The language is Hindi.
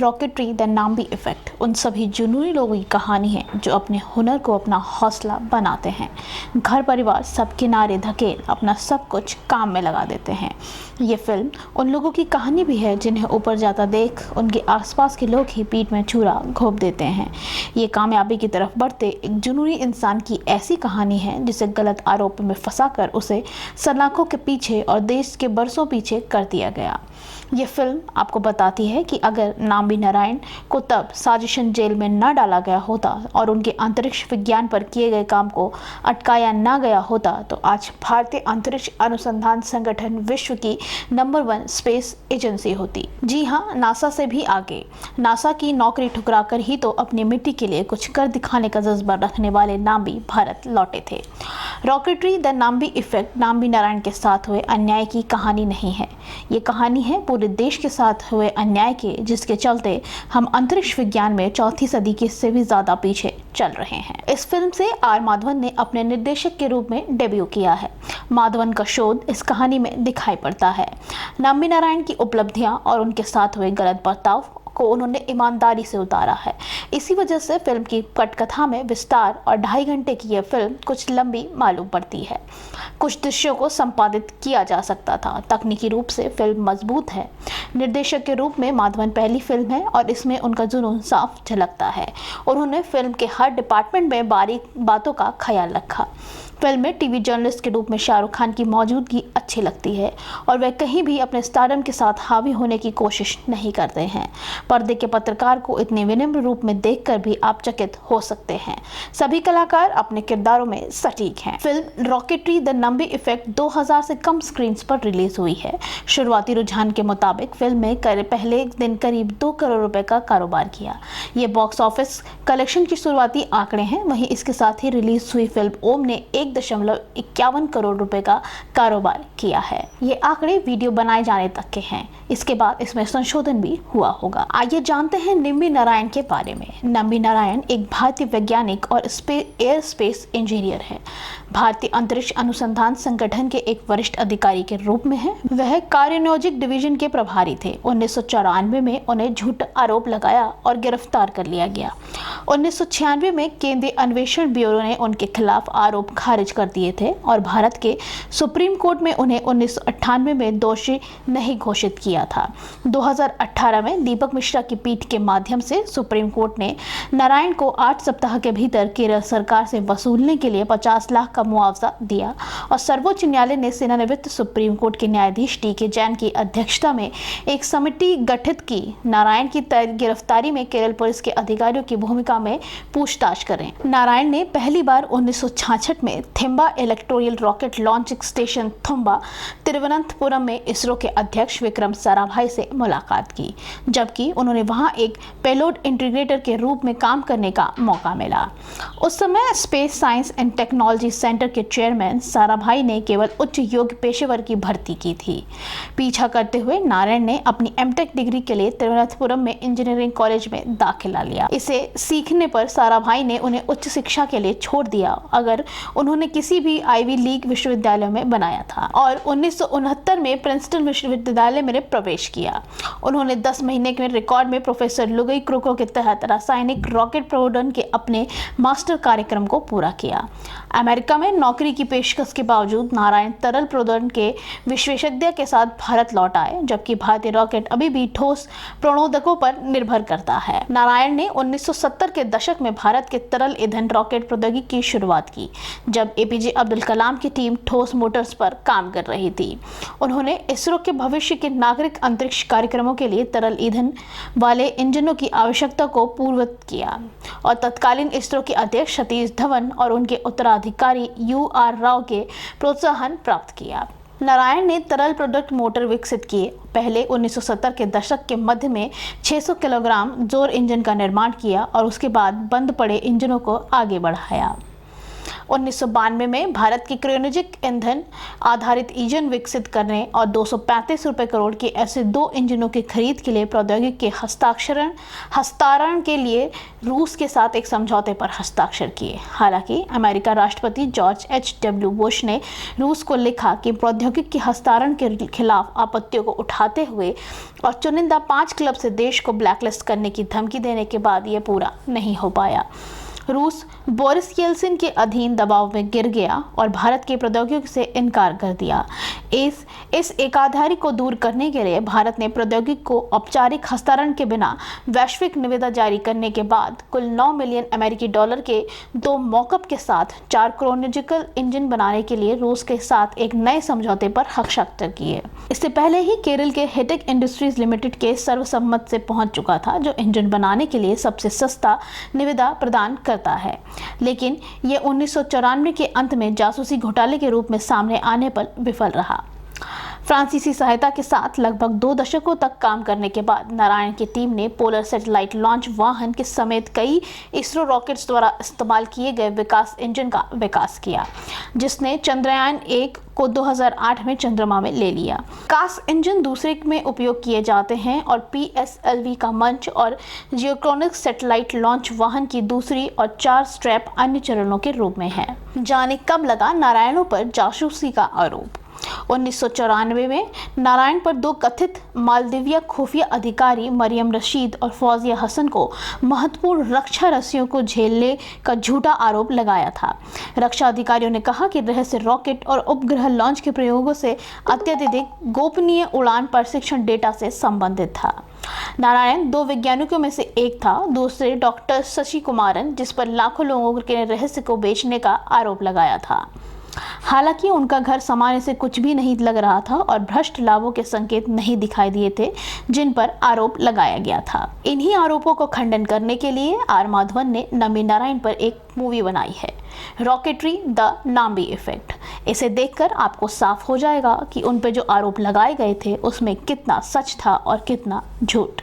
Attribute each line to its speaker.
Speaker 1: रॉकेटरी द नाम्बी इफ़ेक्ट उन सभी जुनूनी लोगों की कहानी है जो अपने हुनर को अपना हौसला बनाते हैं। घर परिवार सब किनारे धकेल अपना सब कुछ काम में लगा देते हैं। ये फिल्म उन लोगों की कहानी भी है जिन्हें ऊपर जाता देख उनके आसपास के लोग ही पीठ में छुरा घोंप देते हैं। ये कामयाबी की तरफ बढ़ते एक जुनूनी इंसान की ऐसी कहानी है जिसे गलत आरोप में फंसाकर उसे सलाखों के पीछे और देश के बरसों पीछे कर दिया गया। ये फिल्म आपको बताती है कि अगर नाम्बी नारायण को तब साजिशन जेल में न डाला गया होता और उनके अंतरिक्ष विज्ञान पर किए गए काम को अटकाया न गया होता तो आज भारतीय अंतरिक्ष अनुसंधान संगठन विश्व की नंबर 1 स्पेस एजेंसी होती। जी हाँ, नासा से भी आगे। नासा की नौकरी ठुकराकर ही तो अपनी मिट्टी के लिए कुछ कर दिखाने का जज्बा रखने वाले नाम्बी भारत लौटे थे। Rocketry the Nambi effect Nambi Narayan के साथ हुए अन्याय की कहानी नहीं है। ये कहानी है पूरे देश के साथ हुए अन्याय के, जिसके चलते हम अंतरिक्ष विज्ञान में चौथी सदी के से भी ज्यादा पीछे चल रहे हैं। इस फिल्म से आर माधवन ने अपने निर्देशक के रूप में डेब्यू किया है। माधवन का शोध इस कहानी में दिखाई पड़ता है। नाम्बी नारायण की उपलब्धियां और उनके साथ हुए गलत बर्ताव को उन्होंने ईमानदारी से उतारा है। इसी वजह से फिल्म की पटकथा में विस्तार और 2.5 घंटे की यह फिल्म कुछ लंबी मालूम पड़ती है। कुछ दृश्यों को संपादित किया जा सकता था। तकनीकी रूप से फिल्म मजबूत है। निर्देशक के रूप में माधवन पहली फिल्म है और इसमें उनका जुनून साफ झलकता है। उन्होंने फिल्म के हर डिपार्टमेंट में बारीक बातों का ख्याल रखा। फिल्म में टीवी जर्नलिस्ट के रूप में शाहरुख खान की मौजूदगी अच्छी लगती है और वह कहीं भी अपने स्टारडम के साथ हावी होने की कोशिश नहीं करते हैं। पर्दे के पत्रकार को इतने विनम्र रूप में देखकर भी आप चकित हो सकते हैं। सभी कलाकार अपने किरदारों में सटीक हैं। Film rocketry the Nambi effect 2000 से कम स्क्रीन पर रिलीज हुई है। शुरुआती रुझान के मुताबिक फिल्म ने पहले दिन करीब 2 करोड़ रुपए का कारोबार किया। ये बॉक्स ऑफिस कलेक्शन की शुरुआती आंकड़े हैं। वहीं इसके साथ ही रिलीज हुई फिल्म ओम ने 1.51 करोड़ रुपए का कारोबार किया है। ये आंकड़े वीडियो बनाए जाने तक के हैं। इसके बाद इसमें संशोधन भी हुआ होगा। आइए जानते हैं नाम्बी नारायण के बारे में। नाम्बी नारायण एक भारतीय वैज्ञानिक और एयर स्पेस इंजीनियर है। भारतीय अंतरिक्ष अनुसंधान संगठन के एक वरिष्ठ अधिकारी के रूप में है। वह कार्योन्योजिक डिवीजन के प्रभारी थे। 1994 में उन्हें झूठा आरोप लगाया और गिरफ्तार कर लिया गया। 1996 में केंद्रीय अन्वेषण ब्यूरो ने उनके खिलाफ आरोप खारिज कर दिए थे और भारत के सुप्रीम कोर्ट में उन्हें 1998 में दोषी नहीं घोषित किया था। 2018 में दीपक मिश्रा की पीठ के माध्यम से सुप्रीम कोर्ट ने नारायण को 8 सप्ताह के भीतर केरल सरकार से वसूलने के लिए 50 लाख का मुआवजा दिया और सर्वोच्च न्यायालय ने सेवानिवृत्त सुप्रीम कोर्ट के न्यायाधीश टी.के. जैन की अध्यक्षता में एक समिति गठित की नारायण की गिरफ्तारी में केरल पुलिस के अधिकारियों की भूमिका में पूछताछ करें। नारायण ने पहली बार 1966 में Thumba equatorial rocket launching station Thumba Thiruvananthapuram में इसरो के अध्यक्ष विक्रम साराभाई से मुलाकात की, जबकि उन्होंने वहां एक पेलोड इंटीग्रेटर के रूप में काम करने का मौका मिला। उस समय space science and technology centre के चेयरमैन साराभाई ने केवल उच्च योग्य पेशेवर की भर्ती की थी। पीछा करते हुए नारायण ने अपनी एमटेक डिग्री के लिए तिरुवनंतपुरम में इंजीनियरिंग कॉलेज में दाखिला लिया। इसे सीखने पर साराभाई ने उन्हें उच्च शिक्षा के लिए छोड़ दिया अगर उन्होंने किसी भी आईवी लीग विश्वविद्यालय में बनाया था और 1969 में प्रिंसटन विश्वविद्यालय में प्रवेश किया। उन्होंने 10 महीने के रिकॉर्ड में प्रोफेसर लुगई क्रुको के तहत रासायनिक रॉकेट प्रबोधन के अपने मास्टर कार्यक्रम को पूरा किया। अमेरिका में नौकरी की पेशकश के बावजूद नारायण तरल प्रबोधन के विशेषज्ञ के साथ भारत लौट आए, जबकि भारतीय रॉकेट अभी भी ठोस प्रणोदकों पर निर्भर करता है। नारायण ने 1970 के दशक में भारत के तरल ईंधन रॉकेट प्रौद्योगिकी की शुरुआत की, जब एपीजे अब्दुल कलाम की टीम ठोस मोटर्स पर काम कर रही थी। उन्होंने इसरो के भविष्य के नागरिक अंतरिक्ष कार्यक्रमों के लिए तरल ईंधन वाले इंजनों की आवश्यकता को पूर्ववत किया और तत्कालीन इसरो के अध्यक्ष सतीश धवन और उनके उत्तराधिकारी यू.आर. राव के प्रोत्साहन प्राप्त किया। नारायण ने तरल प्रोडक्ट मोटर विकसित किए। पहले 1970 के दशक के मध्य में 600 किलोग्राम जोर इंजन का निर्माण किया और उसके बाद बंद पड़े इंजनों को आगे बढ़ाया। 1992 में भारत की क्रायोजेनिक ईंधन आधारित इंजन विकसित करने और 235 रुपए करोड़ के ऐसे 2 इंजनों की खरीद के लिए प्रौद्योगिकी के हस्तांतरण के लिए रूस के साथ एक समझौते पर हस्ताक्षर किए। हालांकि अमेरिका राष्ट्रपति जॉर्ज H.W. बुश ने रूस को लिखा कि प्रौद्योगिकी के हस्तांतरण के खिलाफ आपत्तियों को उठाते हुए और चुनिंदा 5 क्लब से देश को ब्लैकलिस्ट करने की धमकी देने के बाद यह पूरा नहीं हो पाया। रूस बोरिस येल्सिन के अधीन दबाव में गिर गया और भारत की प्रौद्योगिकी से इनकार कर दिया। इस एकाधारी को दूर करने के लिए भारत ने प्रौद्योगिकी को औपचारिक हस्तांतरण के बिना वैश्विक निविदा जारी करने के बाद कुल 9 मिलियन अमेरिकी डॉलर के 2 मॉकअप के साथ 4 क्रायोजेनिक इंजन बनाने के लिए रूस के साथ एक नए समझौते पर हस्ताक्षर किए। इससे पहले ही केरल के हेटेक इंडस्ट्रीज लिमिटेड के सर्वसम्मत से पहुंच चुका था, जो इंजन बनाने के लिए सबसे सस्ता निविदा प्रदान करता है, लेकिन यह 1994 के अंत में जासूसी घोटाले के रूप में सामने आने पर विफल रहा। फ्रांसीसी सहायता के साथ लगभग 2 दशकों तक काम करने के बाद नारायण की टीम ने पोलर सैटेलाइट लॉन्च वाहन के समेत कई इसरो रॉकेट्स द्वारा इस्तेमाल किए गए विकास इंजन का विकास किया, जिसने चंद्रयान 1 को 2008 में चंद्रमा में ले लिया। विकास इंजन दूसरे में उपयोग किए जाते हैं और PSLV का मंच और जियोक्रोनिक्स सैटेलाइट लॉन्च वाहन की दूसरी और 4 स्ट्रैप अन्य चरणों के रूप में है। जाने कब लगा नारायणों पर जासूसी का आरोप। 1994 में नारायण पर 2 कथित मालदीविया खुफिया अधिकारी मरियम रशीद और फौजिया हसन को महत्वपूर्ण रक्षा रस्सियों को झेलने का झूठा आरोप लगाया था। रक्षा अधिकारियों ने कहा कि रहस्य रॉकेट और उपग्रह लॉन्च के प्रयोगों से अत्यधिक गोपनीय उड़ान प्रशिक्षण डेटा से संबंधित था। नारायण 2 वैज्ञानिकों में से एक था, दूसरे डॉक्टर शशि कुमारन, जिस पर लाखों लोगों के रहस्य को बेचने का आरोप लगाया था। हालांकि उनका घर सामान्य से कुछ भी नहीं लग रहा था और भ्रष्ट लाभों के संकेत नहीं दिखाई दिए थे जिन पर आरोप लगाया गया था। इन्हीं आरोपों को खंडन करने के लिए आर माधवन ने नमी नारायण पर एक मूवी बनाई है, रॉकेटरी द नाम्बी इफेक्ट। इसे देखकर आपको साफ हो जाएगा कि उन पर जो आरोप लगाए गए थे उसमें कितना सच था और कितना झूठ।